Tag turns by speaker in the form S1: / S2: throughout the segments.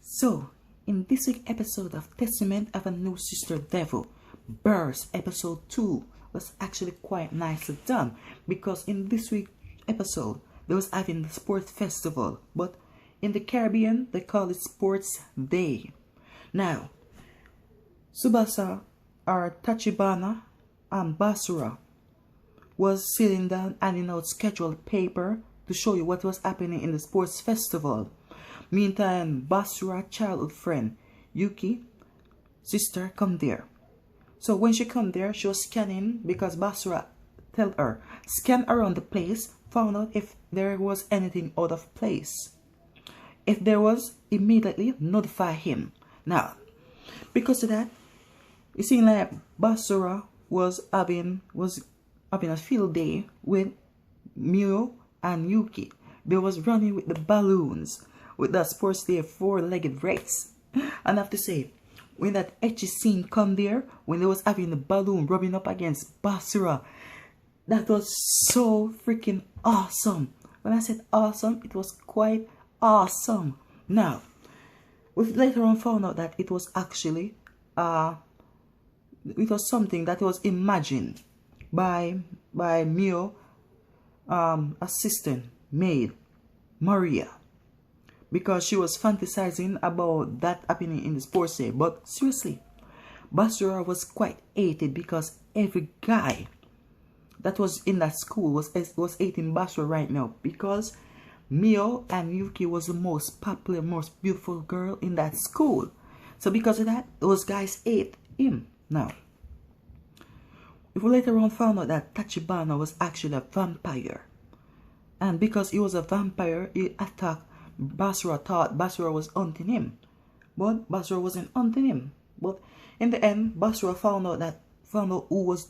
S1: So, in this week's episode of Testament of a New Sister Devil, Birth episode 2 was actually quite nicely done, because in this week's episode they was having the sports festival, but in the Caribbean they call it Sports Day. Now, Subasa or Tachibana and Basura was sitting down handing out scheduled paper to show you what was happening in the sports festival. Meantime, Basura childhood friend Yuki sister come there. So when she come there, she was scanning because Basura tell her scan around the place, found out if there was anything out of place. If there was, immediately notify him. Now, because of that, it seemed like Basura was having a field day with Mio and Yuki. They was running with the balloons with that sports day 4-legged race. And I have to say, when that etchy scene come there, when they was having the balloon rubbing up against Basura, that was so freaking awesome. When I said awesome, it was quite awesome. Now, we later on found out that it was actually it was something that was imagined by Mio assistant maid Maria, because she was fantasizing about that happening in the sports day. But seriously, Basura was quite hated because every guy that was in that school was hating Basura right now, because Mio and Yuki was the most popular, most beautiful girl in that school. So because of that, those guys hate him. Now, we later on found out that Tachibana was actually a vampire, and because he was a vampire, he attacked Basura. Thought Basura was hunting him, but Basura wasn't hunting him. But in the end, Basura found out who was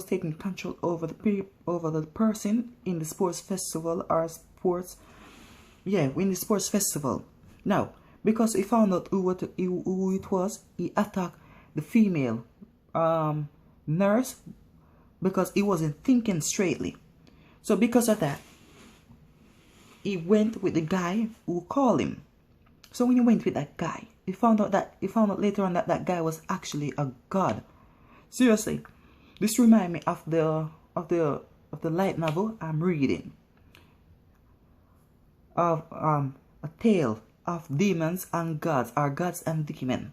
S1: taking control over the person in the sports festival or sports, in the sports festival. Now, because he found out who it was, he attacked the female nurse because he wasn't thinking straightly. So because of that, he went with the guy who called him. So when he went with that guy, he found out later on that guy was actually a god. Seriously, this reminds me of the light novel I'm reading, of a tale of demons and gods, or gods and demons.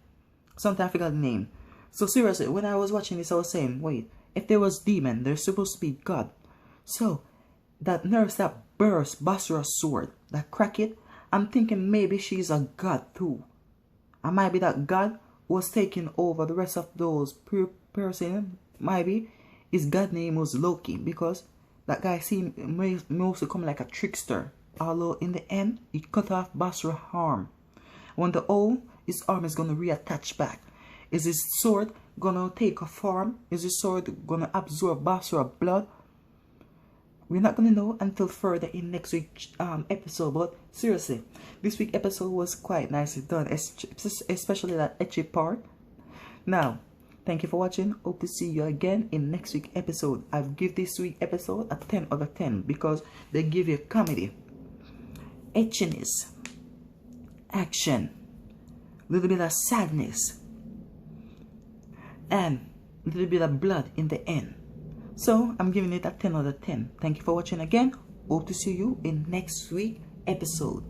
S1: Sometimes I forgot the name. So seriously, when I was watching this, I was saying, wait, if there was demon, there's supposed to be god. So that nurse that burst Basura's sword, that crack it, I'm thinking maybe she's a god too. And maybe that god was taking over the rest of those person. Maybe his god name was Loki, because that guy seemed mostly come like a trickster. Although in the end, he cut off Basura's arm. Wonder how his arm is going to reattach back. Is his sword going to take a form? Is his sword going to absorb Basura's blood? We're not going to know until further in next week's episode. But seriously, this week's episode was quite nicely done, especially that etchy part. Now, thank you for watching. Hope to see you again in next week's episode. I've give this week's episode a 10 out of 10 because they give you comedy, etchiness, action, a little bit of sadness, and a little bit of blood in the end. So I'm giving it a 10 out of 10. Thank you for watching again. Hope to see you in next week's episode.